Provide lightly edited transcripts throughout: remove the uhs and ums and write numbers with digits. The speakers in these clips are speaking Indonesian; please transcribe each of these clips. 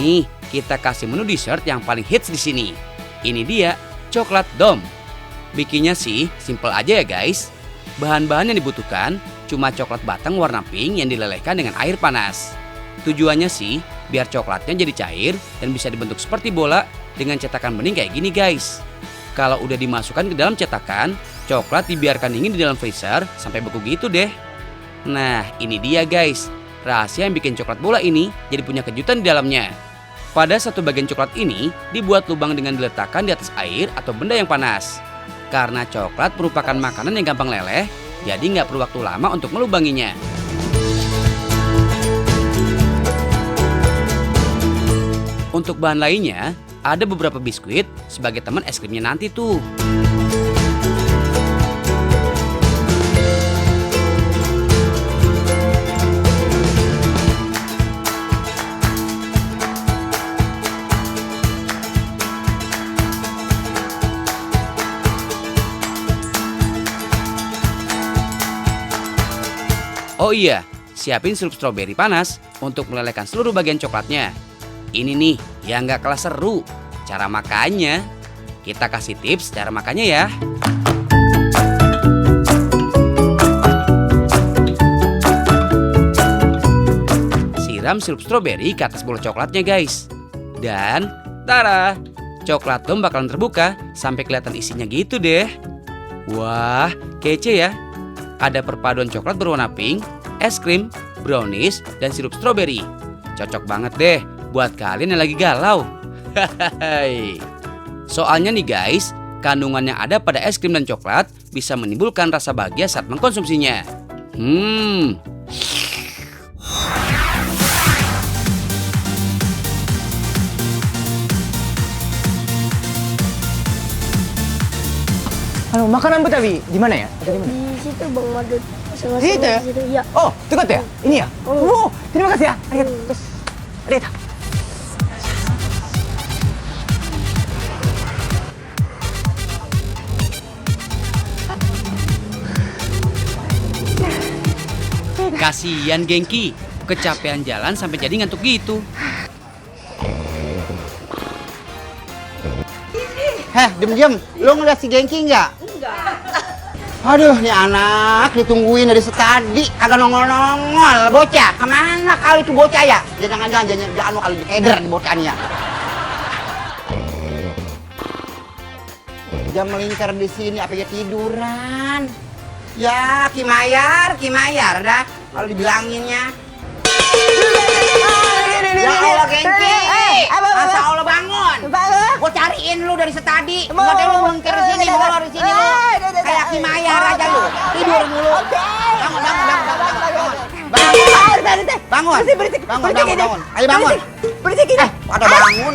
nih, kita kasih menu dessert yang paling hits di sini. Ini dia, coklat dome. Bikinnya sih simple aja ya guys. Bahan-bahan yang dibutuhkan cuma coklat batang warna pink yang dilelehkan dengan air panas. Tujuannya sih biar coklatnya jadi cair dan bisa dibentuk seperti bola dengan cetakan bening kayak gini guys. Kalau udah dimasukkan ke dalam cetakan, coklat dibiarkan dingin di dalam freezer sampai beku gitu deh. Nah ini dia guys, rahasia yang bikin coklat bola ini jadi punya kejutan di dalamnya. Pada satu bagian coklat ini dibuat lubang dengan diletakkan di atas air atau benda yang panas. Karena coklat merupakan makanan yang gampang leleh, jadi nggak perlu waktu lama untuk melubanginya. Untuk bahan lainnya, ada beberapa biskuit sebagai teman es krimnya nanti tuh. Oh iya, siapin sirup stroberi panas untuk melelehkan seluruh bagian coklatnya. Ini nih yang nggak kalah seru, cara makannya. Kita kasih tips cara makannya ya. Siram sirup stroberi ke atas bola coklatnya guys. Dan tara, coklat dome bakalan terbuka sampai kelihatan isinya gitu deh. Wah, kece ya. Ada perpaduan coklat berwarna pink, es krim, brownies, dan sirup stroberi. Cocok banget deh buat kalian yang lagi galau. Soalnya nih guys, kandungan yang ada pada es krim dan coklat bisa menimbulkan rasa bahagia saat mengkonsumsinya. Makanan Betawi di mana ya? Ada di mana? Di situ Bang Madun. Sama-sama Di situ ya? di situ. Ya. Oh, dekat ya? Ini ya? Oh, terima kasih ya. Arigato. Terus, arigato. Kasian Gengki, kecapean jalan sampai jadi ngantuk gitu. Heh, diam-diam. Lo ngeliat si Gengki nggak? Enggak. Aduh, nih anak ditungguin dari tadi, kagak nongol-nongol. Bocah, kemana kali itu bocah ya? Jangan-jangan lo kali keder di bocahnya. Jam melingkar di sini, apa ya tiduran? Ya, Kimayar dah. Kalau dibilanginnya. Ya Allah, Gengki. Masa Allah bangun. Gue cariin lu dari tadi. Nggak ada lu melingkar di sini, molor di sini lu. Kayak Kimayar aja lu. Tidur mulu. Bangun. Ayo bangun. Ada bangun.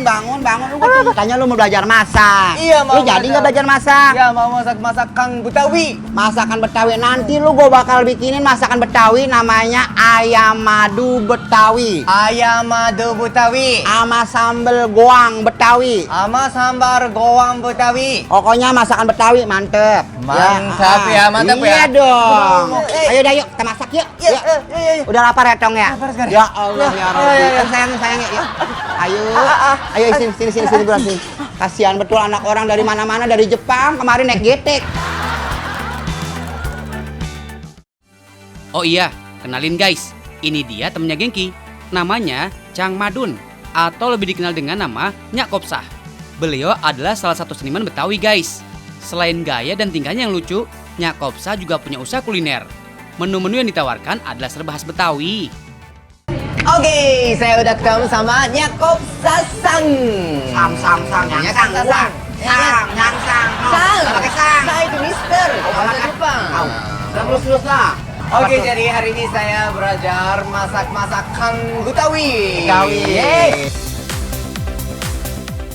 Lu katanya lu mau belajar masak. Iya, mau lu jadi nggak belajar masak? Ya, mau masak masakan Betawi. Masakan Betawi nanti lu gue bakal bikinin masakan Betawi namanya ayam madu Betawi. Ayam madu Betawi. Sama sambal goang Betawi. Sama sambar goang Betawi. Pokoknya masakan Betawi mantep. Mantap ya, mantap ya. Iya dong. Ayo dah yuk, kita masak yuk. Yuk. Udah lapar ya Tong ya? Lapar sekali. Ya Allah ya Rabbi. Sayang ya. Ayo sini bro sini. Kasihan betul anak orang dari mana-mana, dari Jepang kemarin naik getek. Oh iya, kenalin guys, ini dia temennya Gengki. Namanya Chang Madun, atau lebih dikenal dengan nama Nyak Kopsah. Beliau adalah salah satu seniman Betawi guys. Selain gaya dan tingkahnya yang lucu, Nyak Kopsah juga punya usaha kuliner. Menu-menu yang ditawarkan adalah serba khas Betawi. Oke, saya udah ketemu sama Nyak Kopsah Sang. Sang. Pakai sang. Saya itu Mister. Bahasa Jepang. Terus lah. Oke, jadi hari ini saya belajar masakan Betawi.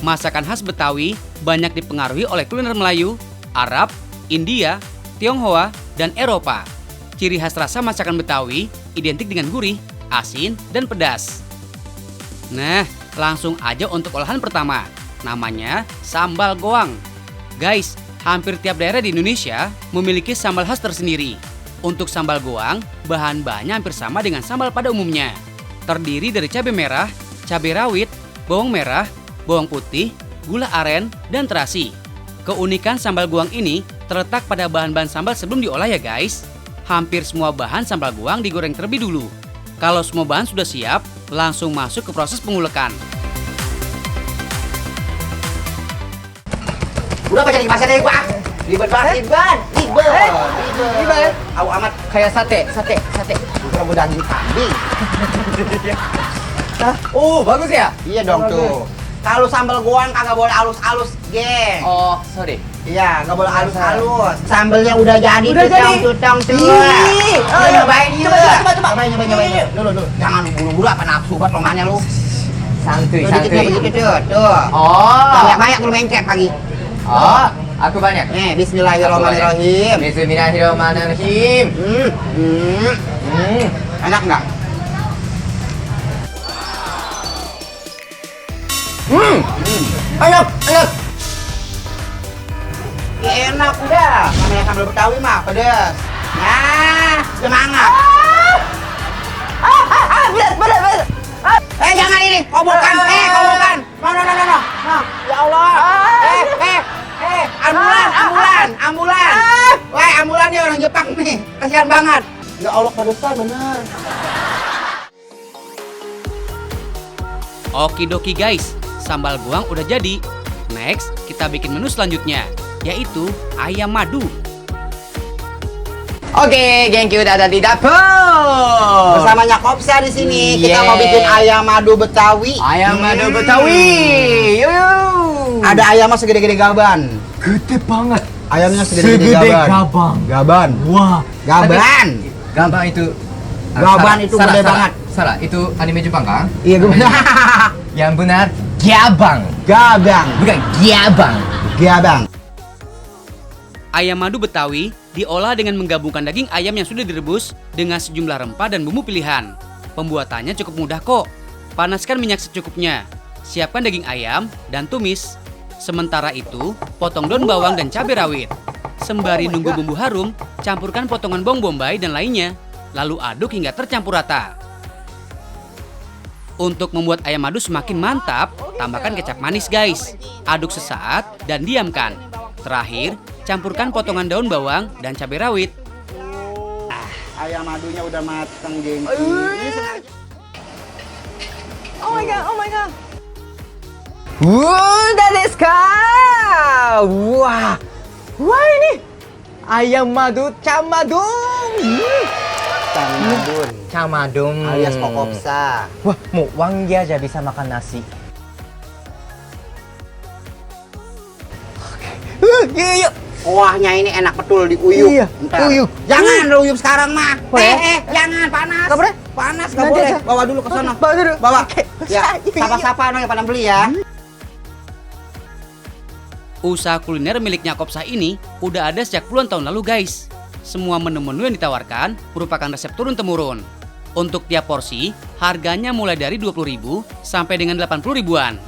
Masakan khas Betawi banyak dipengaruhi oleh kuliner Melayu, Arab, India, Tionghoa, dan Eropa. Ciri khas rasa masakan Betawi identik dengan gurih, asin, dan pedas. Nah, langsung aja untuk olahan pertama. Namanya sambal goang. Guys, hampir tiap daerah di Indonesia memiliki sambal khas tersendiri. Untuk sambal goang, bahan-bahannya hampir sama dengan sambal pada umumnya. Terdiri dari cabai merah, cabai rawit, bawang merah, bawang putih, gula aren, dan terasi. Keunikan sambal goang ini terletak pada bahan-bahan sambal sebelum diolah ya guys. Hampir semua bahan sambal goang digoreng terlebih dulu. Kalau semua bahan sudah siap, langsung masuk ke proses pengulekan. Udah apa jadi pasar deh gua? Ribet banget, ribet. Au amat Kayak sate. bukan mau daging kambing. Oh, bagus ya? Iya dong tuh. Kalau sambal goang kagak boleh halus-halus, geng. Oh, sorry. Iya, nggak boleh halus-halus. Sambelnya udah jadi, Udah jadi. tutong tuh. Ih, Nyobain yuk. coba. Nyobain. Dulu. Jangan buru-buru apa nafsu buat romannya lu. Santuy. Begitu tuh. Oh. Banyak lu mencret lagi. Oh, aku banyak. Nih, bismillahirrahmanirrahim. Bismillahirrahmanirrahim. Enak nggak? Enak. Ya, enak udah. Namanya sambal Betawi mah pedes. Nah, semangat. Bener. Jangan ini, kobokan. No. Ya Allah. Ambulan. Wah, ambulan nih orang Jepang nih. Kasihan banget. Ya Allah, pedesan bener. Okidoki guys, sambal goang udah jadi. Next, kita bikin menu selanjutnya, yaitu ayam madu. Oke, gengki udah ada di dapur. Bersama Nyakopsa di sini, kita Yeay. mau bikin ayam madu Betawi. Ayam madu Betawi. Yuk. Ada ayamnya segede-gede gaban. Gede banget. Ayamnya segede-gede gaban. Gaban. Wah. Gaban. Gaban itu. Gaban itu gede banget. Salah, itu anime Jepang kan? Iya, gaban. Yang benar, gyabang. Gabang. Bukan gyabang. Gabang. Ayam madu Betawi diolah dengan menggabungkan daging ayam yang sudah direbus dengan sejumlah rempah dan bumbu pilihan. Pembuatannya cukup mudah kok. Panaskan minyak secukupnya. Siapkan daging ayam dan tumis. Sementara itu, potong daun bawang dan cabai rawit. Sembari nunggu bumbu harum, campurkan potongan bawang bombay dan lainnya. Lalu aduk hingga tercampur rata. Untuk membuat ayam madu semakin mantap, tambahkan kecap manis guys. Aduk sesaat dan diamkan. Terakhir, campurkan potongan daun bawang dan cabai rawit. Ayam madunya udah mateng, geng. Oh my god. Udah desu ka? Wah ini ayam madu camadung. Camadung Alias kokopsa. Wah, mau wangi aja bisa makan nasi. Yuk. Kuahnya ini enak betul diuyup. Iya, Ntar. uyup. Jangan lu uyup sekarang mah. Boleh? Jangan panas. Nggak boleh? Panas nggak Nanti boleh. aja. Bawa dulu ke sana. Bawa dulu. Bawa. Oke. Ya, sapa-sapa dong yang pada beli ya. Usaha kuliner milik Nyakopsa ini udah ada sejak puluhan tahun lalu guys. Semua menu-menu yang ditawarkan merupakan resep turun-temurun. Untuk tiap porsi, harganya mulai dari 20.000 sampai dengan 80 ribuan.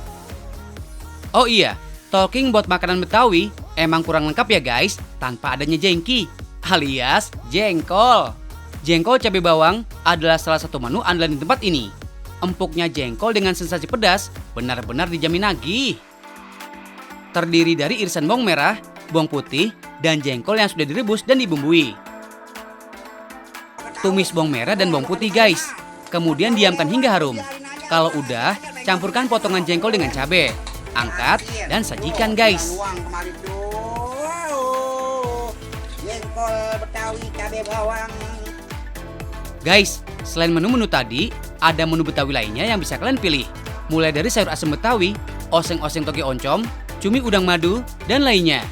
Oh iya, talking buat makanan Betawi emang kurang lengkap ya guys tanpa adanya jengki alias jengkol. Jengkol cabai bawang adalah salah satu menu andalan di tempat ini. Empuknya jengkol dengan sensasi pedas benar-benar dijamin nagih. Terdiri dari irisan bawang merah, bawang putih, dan jengkol yang sudah direbus dan dibumbui. Tumis bawang merah dan bawang putih guys. Kemudian diamkan hingga harum. Kalau udah, campurkan potongan jengkol dengan cabai. Angkat dan sajikan guys. Jengkol Betawi cabai bawang. Guys, selain menu-menu tadi, ada menu Betawi lainnya yang bisa kalian pilih. Mulai dari sayur asem Betawi, oseng-oseng toge oncom, cumi udang madu, dan lainnya.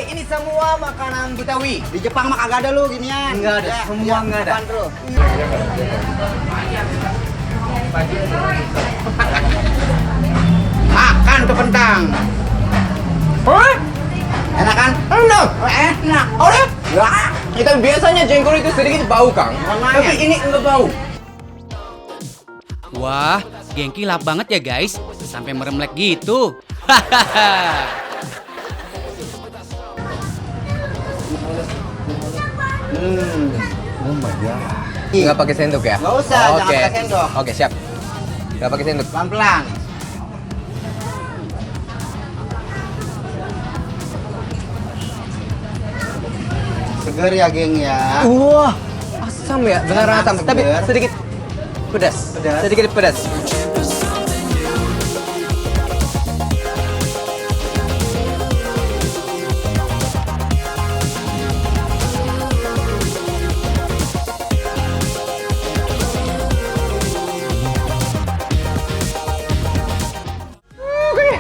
Ini semua makanan Betawi. Di Jepang mah kagak ada lu ginian. Enggak ada, semua enggak ada. Apaan, bro? Makan tuh kentang. Hah? Enak kan? Enak. Enak. Udah? Ya. Kita biasanya jengkol itu sedikit bau, Kang. Makanya. Tapi ini enggak bau. Wah, gengki lap banget ya guys, sampai meremlek gitu. Hahaha. Oh my god. Nggak pakai sendok ya? Nggak usah, jangan Oke. pakai sendok. Oke, siap. Nggak pakai sendok. Pelan-pelan. Seger ya, geng ya. Wah, asam ya, beneran Enak, asam. Tapi seger. sedikit pedas. Pedas. Sedikit pedas.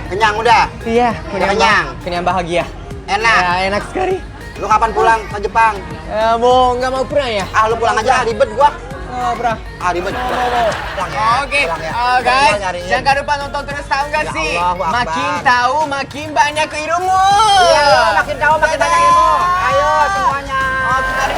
Kenyang udah? Iya, Kenyang. Kenyang bahagia. Enak. Ya, enak sekali. Lu kapan pulang ke Jepang? Nggak mau pulang ya? Ah, lu pulang aja, ribet gua. Bro. Ah, ribet. Pulang ya. Oke, Pulang ya. guys, Pulang nyariin. jangan lupa nonton terus, tahu nggak Ya sih? Allahu Akbar. Makin tahu, makin banyak ilmu. Iya, makin tahu makin banyak ilmu. Ayo semuanya. Oke, mari.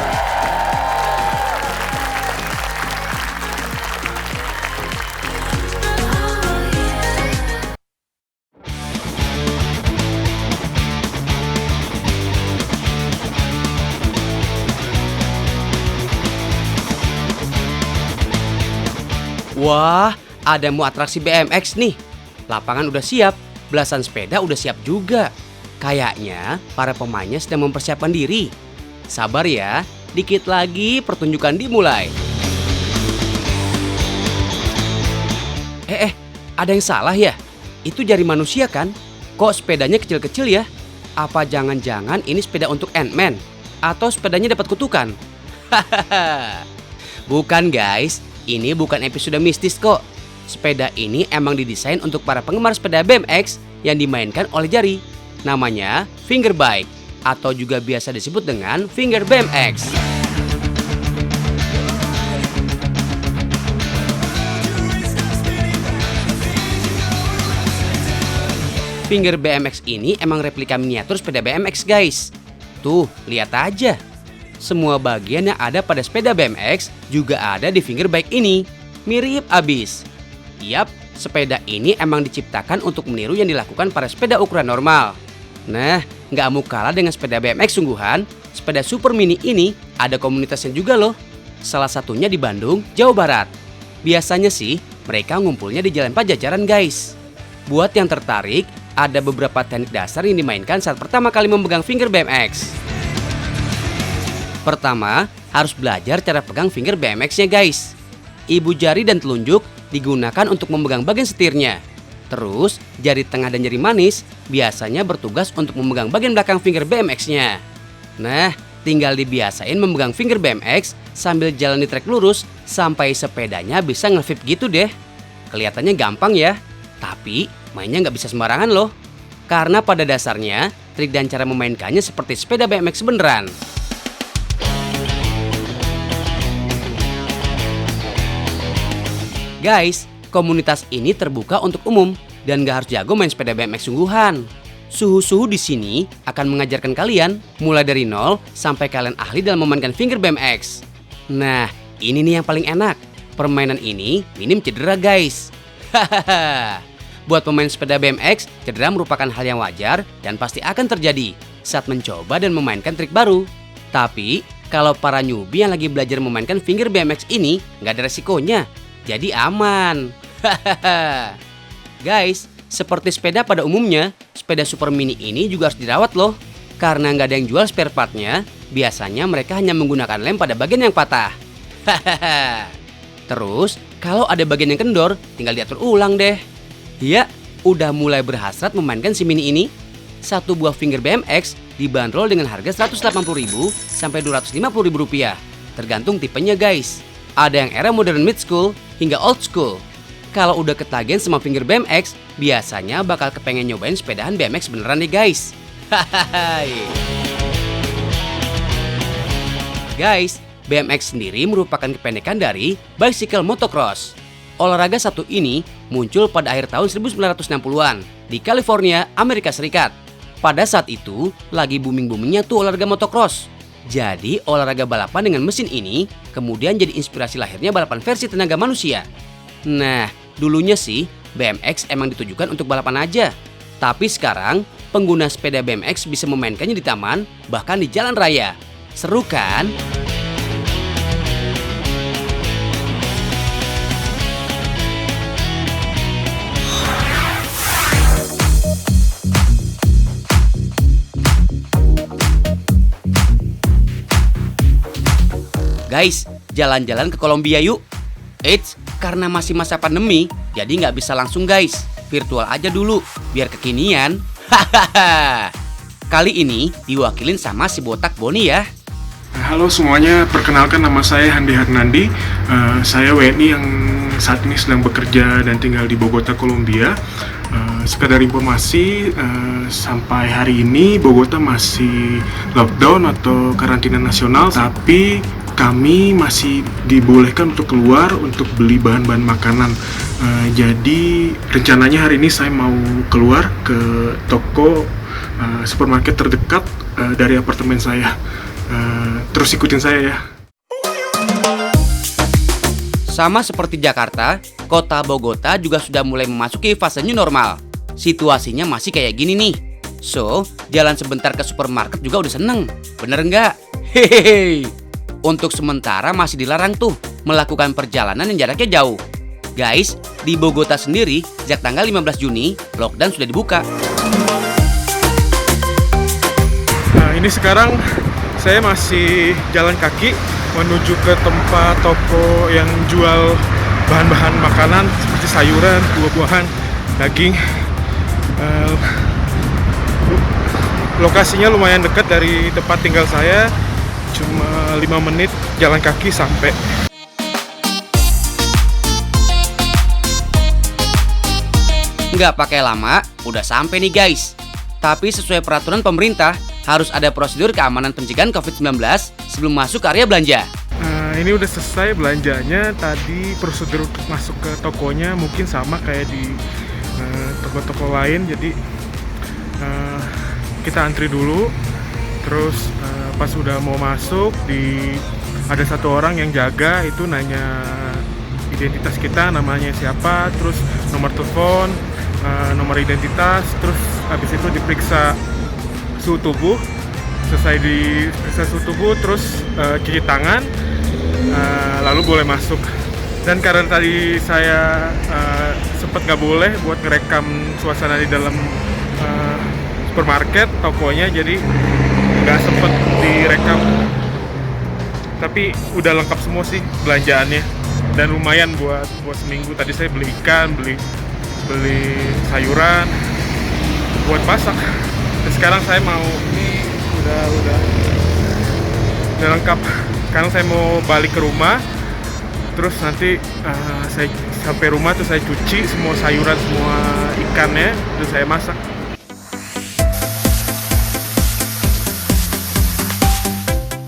Wah, ada mau atraksi BMX nih. Lapangan udah siap, belasan sepeda udah siap juga. Kayaknya para pemainnya sedang mempersiapkan diri. Sabar ya, dikit lagi pertunjukan dimulai. Ada yang salah ya? Itu jari manusia kan? Kok sepedanya kecil-kecil ya? Apa jangan-jangan ini sepeda untuk Ant-Man? Atau sepedanya dapat kutukan? Hahaha. Bukan guys, ini bukan episode mistis kok. Sepeda ini emang didesain untuk para penggemar sepeda BMX yang dimainkan oleh jari. Namanya finger bike atau juga biasa disebut dengan finger BMX. Finger BMX ini emang replika miniatur sepeda BMX guys. Tuh, lihat aja. Semua bagian yang ada pada sepeda BMX juga ada di finger bike ini. Mirip abis. Yap, sepeda ini emang diciptakan untuk meniru yang dilakukan para sepeda ukuran normal. Nah, nggak mau kalah dengan sepeda BMX sungguhan, sepeda super mini ini ada komunitasnya juga loh. Salah satunya di Bandung, Jawa Barat. Biasanya sih, mereka ngumpulnya di Jalan Pajajaran guys. Buat yang tertarik, ada beberapa teknik dasar yang dimainkan saat pertama kali memegang finger BMX. Pertama, harus belajar cara pegang finger BMX-nya guys. Ibu jari dan telunjuk digunakan untuk memegang bagian setirnya. Terus, jari tengah dan jari manis biasanya bertugas untuk memegang bagian belakang finger BMX-nya. Nah, tinggal dibiasain memegang finger BMX sambil jalan di trek lurus sampai sepedanya bisa nge-flip gitu deh. Kelihatannya gampang ya, tapi mainnya nggak bisa sembarangan loh. Karena pada dasarnya, trik dan cara memainkannya seperti sepeda BMX beneran. Guys, komunitas ini terbuka untuk umum dan gak harus jago main sepeda BMX sungguhan. Suhu-suhu di sini akan mengajarkan kalian mulai dari nol sampai kalian ahli dalam memainkan finger BMX. Nah, ini nih yang paling enak. Permainan ini minim cedera guys. Hahaha. Buat pemain sepeda BMX, cedera merupakan hal yang wajar dan pasti akan terjadi saat mencoba dan memainkan trik baru. Tapi, kalau para newbie yang lagi belajar memainkan finger BMX ini, nggak ada resikonya. Jadi aman. Hahaha. Guys, seperti sepeda pada umumnya, sepeda super mini ini juga harus dirawat loh. Karena nggak ada yang jual spare partnya, biasanya mereka hanya menggunakan lem pada bagian yang patah. Hahaha. Terus, kalau ada bagian yang kendor, tinggal diatur ulang deh. Ya, udah mulai berhasrat memainkan si mini ini. Satu buah finger BMX dibanderol dengan harga Rp180.000 sampai Rp250.000. Tergantung tipenya guys. Ada yang era modern mid school hingga old school. Kalau udah ketagihan sama finger BMX, biasanya bakal kepengen nyobain sepedahan BMX beneran nih guys. Hahaha. Guys, BMX sendiri merupakan kependekan dari bicycle motocross. Olahraga satu ini muncul pada akhir tahun 1960-an di California, Amerika Serikat. Pada saat itu, lagi booming-boomingnya tuh olahraga motocross. Jadi, olahraga balapan dengan mesin ini kemudian jadi inspirasi lahirnya balapan versi tenaga manusia. Nah, dulunya sih BMX emang ditujukan untuk balapan aja. Tapi sekarang, pengguna sepeda BMX bisa memainkannya di taman, bahkan di jalan raya. Seru kan? guys, jalan-jalan ke Kolombia yuk. Eits, karena masih masa pandemi, jadi nggak bisa langsung guys. Virtual aja dulu, biar kekinian. Hahaha. Kali ini diwakilin sama si botak Boni ya. Halo semuanya, perkenalkan nama saya Handi Hernandi. Saya WNI yang saat ini sedang bekerja dan tinggal di Bogota, Kolombia. Sekadar informasi, sampai hari ini Bogota masih lockdown atau karantina nasional, tapi kami masih dibolehkan untuk keluar untuk beli bahan-bahan makanan. Jadi rencananya hari ini saya mau keluar ke toko supermarket terdekat dari apartemen saya. Terus ikutin saya ya. Sama seperti Jakarta, kota Bogota juga sudah mulai memasuki fase new normal. Situasinya masih kayak gini nih. So, jalan sebentar ke supermarket juga udah seneng. Bener nggak? Hehehe. Untuk sementara masih dilarang tuh melakukan perjalanan yang jaraknya jauh. Guys, di Bogota sendiri, sejak tanggal 15 Juni, lockdown sudah dibuka. Nah, ini sekarang saya masih jalan kaki menuju ke tempat toko yang jual bahan-bahan makanan seperti sayuran, buah-buahan, daging. Lokasinya lumayan dekat dari tempat tinggal saya, cuma 5 menit jalan kaki sampai. Nggak pakai lama, udah sampai nih guys. Tapi sesuai peraturan pemerintah, harus ada prosedur keamanan pencegahan COVID-19 sebelum masuk ke area belanja. Ini udah selesai belanjanya. Tadi prosedur untuk masuk ke tokonya mungkin sama kayak di toko-toko lain. Jadi kita antri dulu. Terus pas udah mau masuk, ada satu orang yang jaga, itu nanya identitas kita, namanya siapa, terus nomor telepon, nomor identitas, terus habis itu diperiksa suhu tubuh. Selesai diperiksa suhu tubuh, terus cuci tangan, lalu boleh masuk. Dan karena tadi saya sempat nggak boleh buat ngerekam suasana di dalam supermarket tokonya, jadi nggak sempet direkam. Tapi udah lengkap semua sih belanjaannya, dan lumayan buat seminggu. Tadi saya beli ikan, beli sayuran buat masak. Dan sekarang saya mau udah lengkap. Sekarang saya mau balik ke rumah. Terus nanti saya sampai rumah tuh saya cuci semua sayuran, semua ikannya, terus saya masak.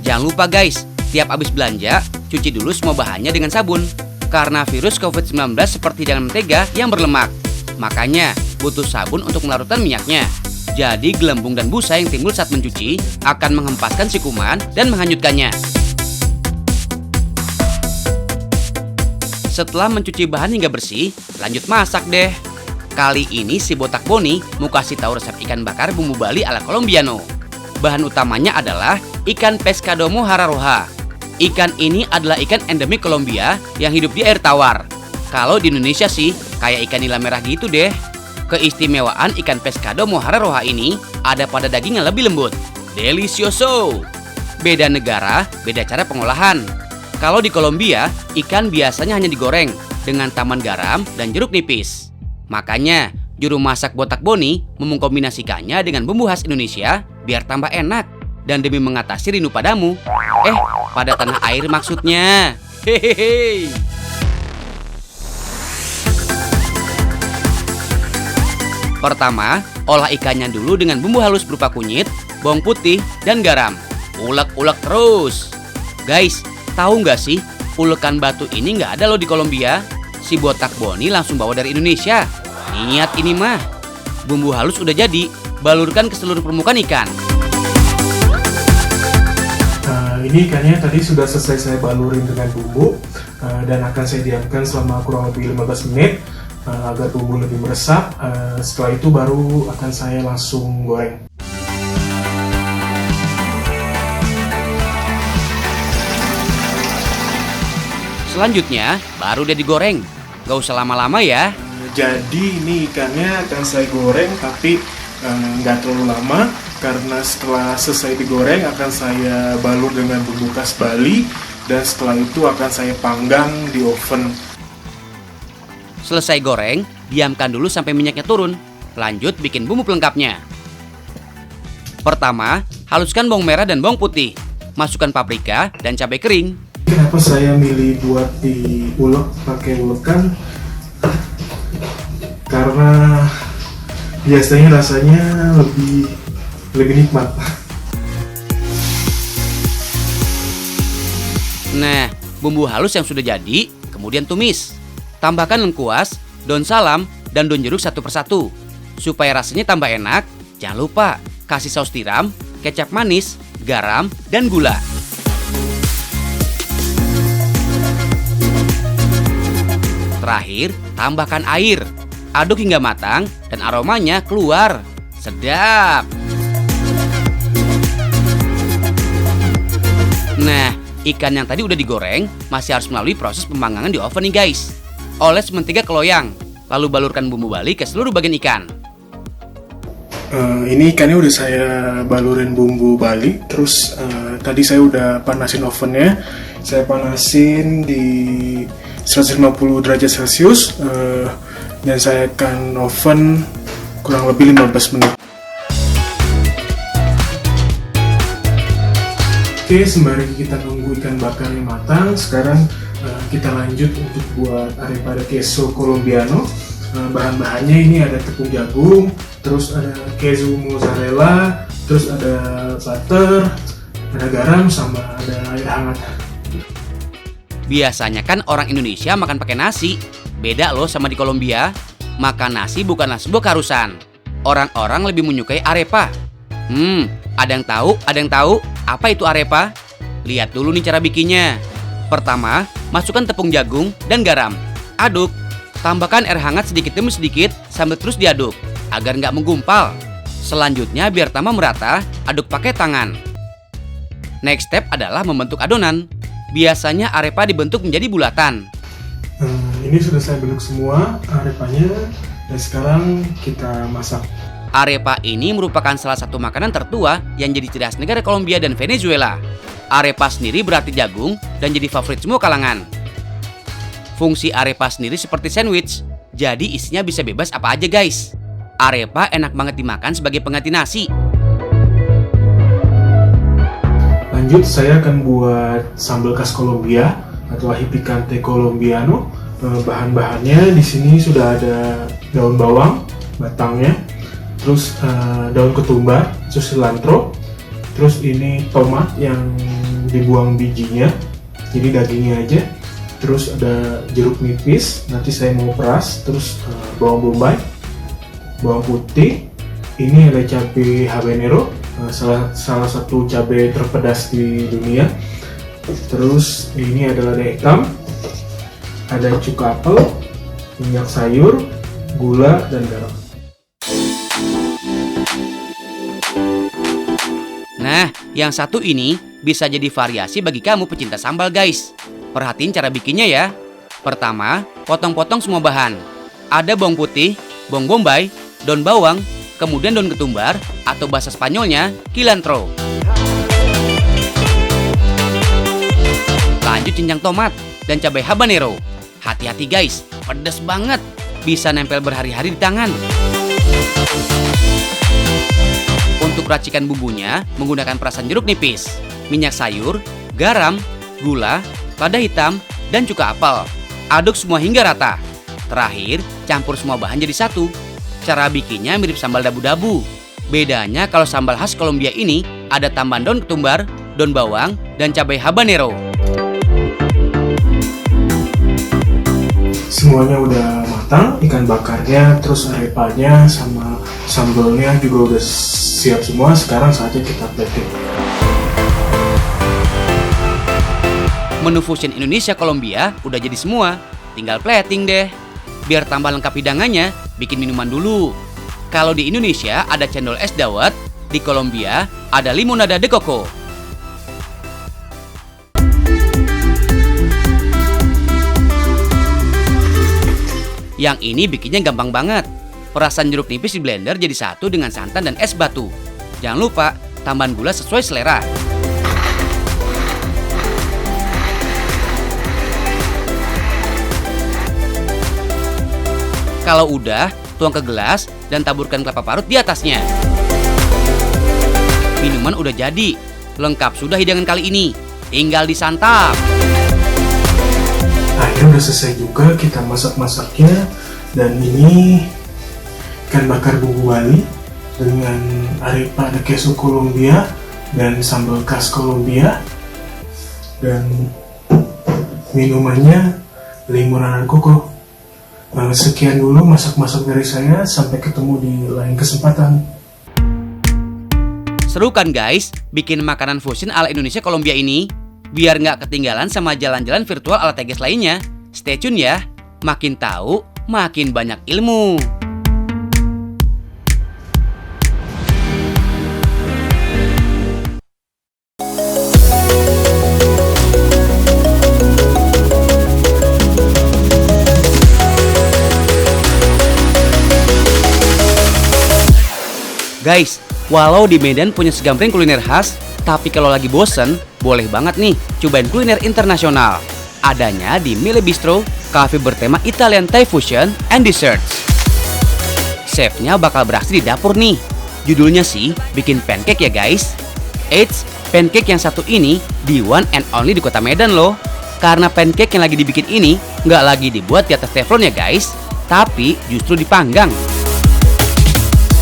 Jangan lupa guys, tiap habis belanja, cuci dulu semua bahannya dengan sabun. Karena virus COVID-19 seperti hidangan mentega yang berlemak. Makanya butuh sabun untuk melarutkan minyaknya. Jadi gelembung dan busa yang timbul saat mencuci akan menghempaskan si kuman dan menghanyutkannya. Setelah mencuci bahan hingga bersih, lanjut masak deh. Kali ini si botak Boni mau kasih tahu resep ikan bakar bumbu Bali ala Colombiano. Bahan utamanya adalah ikan pescado mojarra roja. Ikan ini adalah ikan endemik Kolombia yang hidup di air tawar. Kalau di Indonesia sih kayak ikan nila merah gitu deh. Keistimewaan ikan pescado mojarra roja ini ada pada daging yang lebih lembut. Delicioso. Beda negara, beda cara pengolahan. Kalau di Kolombia, ikan biasanya hanya digoreng dengan taman garam dan jeruk nipis. Makanya, juru masak botak Boni mengkombinasikannya dengan bumbu khas Indonesia biar tambah enak dan demi mengatasi rindu padamu. Pada tanah air maksudnya. Hehehe. Pertama, olah ikannya dulu dengan bumbu halus berupa kunyit, bawang putih, dan garam. Ulek-ulek terus. Guys, tahu nggak sih, ulekan batu ini nggak ada loh di Kolombia. Si botak Boni langsung bawa dari Indonesia. Niat ini mah. Bumbu halus udah jadi, balurkan ke seluruh permukaan ikan. Ini ikannya tadi sudah selesai saya balurin dengan bumbu, dan akan saya diamkan selama kurang lebih 15 menit agar bumbu lebih meresap. Setelah itu baru akan saya langsung goreng. Selanjutnya baru dia digoreng. Gak usah lama-lama ya. Jadi ini ikannya akan saya goreng, tapi nggak terlalu lama, karena setelah selesai digoreng akan saya balur dengan bumbu khas Bali, dan setelah itu akan saya panggang di oven. Selesai goreng, diamkan dulu sampai minyaknya turun. Lanjut bikin bumbu pelengkapnya. Pertama, haluskan bawang merah dan bawang putih. Masukkan paprika dan cabai kering. Kenapa saya milih buat diulek pakai ulekan? Karena biasanya rasanya lebih nikmat. Nah, bumbu halus yang sudah jadi, kemudian tumis. Tambahkan lengkuas, daun salam, dan daun jeruk satu persatu. Supaya rasanya tambah enak, jangan lupa kasih saus tiram, kecap manis, garam, dan gula. Terakhir, tambahkan air. Aduk hingga matang dan aromanya keluar. Sedap! Nah, ikan yang tadi udah digoreng masih harus melalui proses pemanggangan di oven nih guys. Oles mentega ke loyang, lalu balurkan bumbu Bali ke seluruh bagian ikan. Ini ikannya udah saya balurin bumbu Bali. Terus tadi saya udah panasin ovennya. Saya panasin di 150 derajat Celcius dan saya akan oven kurang lebih 15 menit. Oke, sembari kita nunggu ikan bakarnya matang, sekarang kita lanjut untuk buat arepa de queso colombiano. Bahan-bahannya ini ada tepung jagung, terus ada keju mozzarella, terus ada butter, ada garam, sama ada air hangat. Biasanya kan orang Indonesia makan pakai nasi. Beda loh sama di Kolombia. Makan nasi bukanlah sebuah keharusan. Orang-orang lebih menyukai arepa. Ada yang tahu apa itu arepa? Lihat dulu nih cara bikinnya. Pertama, masukkan tepung jagung dan garam. Aduk. Tambahkan air hangat sedikit demi sedikit sambil terus diaduk agar nggak menggumpal. Selanjutnya biar tambah merata, aduk pakai tangan. Next step adalah membentuk adonan. Biasanya arepa dibentuk menjadi bulatan. Ini sudah saya bentuk semua arepanya dan sekarang kita masak. Arepa ini merupakan salah satu makanan tertua yang jadi ciri khas negara Kolombia dan Venezuela. Arepa sendiri berarti jagung dan jadi favorit semua kalangan. Fungsi arepa sendiri seperti sandwich, jadi isinya bisa bebas apa aja guys. Arepa enak banget dimakan sebagai pengganti nasi. Lanjut, saya akan buat sambal khas Kolombia atau ají picante colombiano. Bahan-bahannya di sini sudah ada daun bawang, batangnya, terus daun ketumbar, terus cilantro, terus ini tomat yang dibuang bijinya, jadi dagingnya aja. Terus ada jeruk nipis, nanti saya mau peras, terus bawang bombay, bawang putih. Ini ada cabai habanero, salah satu cabai terpedas di dunia. Terus ini adalah lada hitam, ada cuka apel, minyak sayur, gula, dan garam. Nah, yang satu ini bisa jadi variasi bagi kamu pecinta sambal guys. Perhatiin cara bikinnya ya. Pertama, potong-potong semua bahan. Ada bawang putih, bawang bombay, daun bawang, kemudian daun ketumbar atau bahasa Spanyolnya cilantro. Lanjut cincang tomat dan cabai habanero. Hati-hati guys, pedas banget. Bisa nempel berhari-hari di tangan. Untuk racikan bumbunya, menggunakan perasan jeruk nipis, minyak sayur, garam, gula, lada hitam, dan cuka apel. Aduk semua hingga rata. Terakhir, campur semua bahan jadi satu. Cara bikinnya mirip sambal dabu-dabu. Bedanya kalau sambal khas Kolombia ini ada tambahan daun ketumbar, daun bawang, dan cabai habanero. Semuanya udah matang, ikan bakarnya, terus arepanya, sama sambalnya juga udah siap semua. Sekarang saatnya kita plating. Menu fusion Indonesia Kolombia udah jadi semua. Tinggal plating deh. Biar tambah lengkap hidangannya, bikin minuman dulu. Kalau di Indonesia ada cendol es dawet, di Kolombia ada limonada de coco. Yang ini bikinnya gampang banget. Perasan jeruk nipis di blender jadi satu dengan santan dan es batu. Jangan lupa tambahan gula sesuai selera. Kalau udah, tuang ke gelas dan taburkan kelapa parut di atasnya. Minuman udah jadi. Lengkap sudah hidangan kali ini. Tinggal disantap. Akhirnya udah selesai juga kita masak-masaknya. Dan ini ikan bakar bumbu Bali dengan arepa de queso Colombia dan sambal khas Colombia. Dan minumannya limunan koko. Sekian dulu masak-masak dari saya, sampai ketemu di lain kesempatan. Seru kan guys, bikin makanan fusion ala Indonesia Kolombia ini? Biar nggak ketinggalan sama jalan-jalan virtual ala Teges lainnya. Stay tune ya, makin tahu, makin banyak ilmu. Guys, walau di Medan punya segambreng kuliner khas, tapi kalau lagi bosen, boleh banget nih cobain kuliner internasional. Adanya di Mille Bistro, cafe bertema Italian Thai Fusion and Desserts. Chefnya bakal beraksi di dapur nih. Judulnya sih bikin pancake ya guys. Eits, pancake yang satu ini di one and only di kota Medan loh. Karena pancake yang lagi dibikin ini nggak lagi dibuat di atas teflon ya guys, tapi justru dipanggang.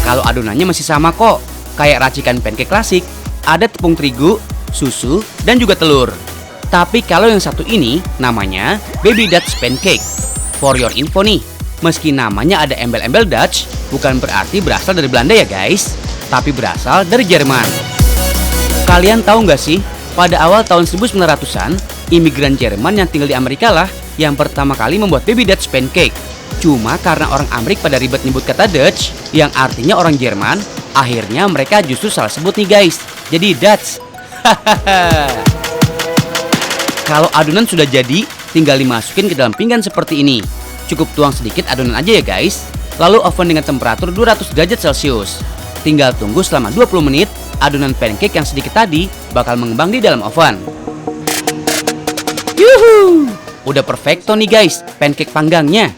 Kalau adonannya masih sama kok, kayak racikan pancake klasik, ada tepung terigu, susu, dan juga telur. Tapi kalau yang satu ini, namanya Baby Dutch Pancake. For your info nih, meski namanya ada embel-embel Dutch, bukan berarti berasal dari Belanda ya guys, tapi berasal dari Jerman. Kalian tahu nggak sih, pada awal tahun 1900-an, imigran Jerman yang tinggal di Amerika lah yang pertama kali membuat Baby Dutch Pancake. Cuma karena orang Amerika pada ribet nyebut kata Dutch, yang artinya orang Jerman, akhirnya mereka justru salah sebut nih guys, jadi Dutch. Kalau adonan sudah jadi, tinggal dimasukin ke dalam pinggan seperti ini. Cukup tuang sedikit adonan aja ya guys. Lalu oven dengan temperatur 200 derajat Celcius. Tinggal tunggu selama 20 menit, adonan pancake yang sedikit tadi bakal mengembang di dalam oven. Yuhu! Udah perfecto nih guys, pancake panggangnya.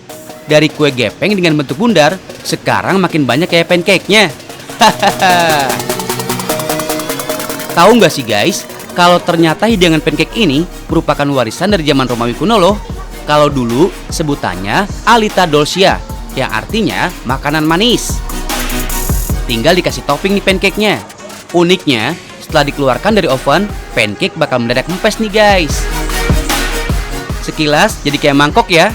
Dari kue gepeng dengan bentuk bundar, sekarang makin banyak kayak pancake-nya. Tahu nggak sih guys, kalau ternyata hidangan pancake ini merupakan warisan dari zaman Romawi kuno loh. Kalau dulu sebutannya alita dolcia, yang artinya makanan manis. Tinggal dikasih topping nih pancake-nya. Uniknya, setelah dikeluarkan dari oven, pancake bakal mendadak kempes nih guys. Sekilas jadi kayak mangkok ya.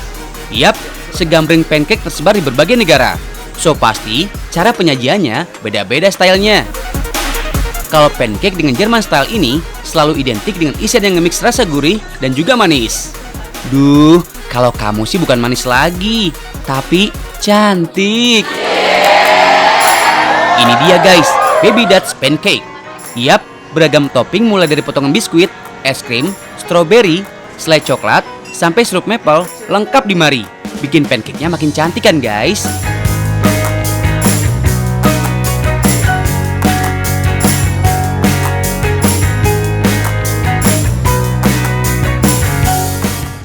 Yap, segambreng pancake tersebar di berbagai negara. So pasti cara penyajiannya beda-beda stylenya. Kalau pancake dengan Jerman style ini selalu identik dengan isian yang nge-mix rasa gurih dan juga manis. Duh, kalau kamu sih bukan manis lagi, tapi cantik. Ini dia guys, Baby Dutch Pancake. Yap, beragam topping mulai dari potongan biskuit, es krim, stroberi, selai coklat, sampai sirup maple lengkap di mari. Bikin pancake-nya makin cantik kan guys?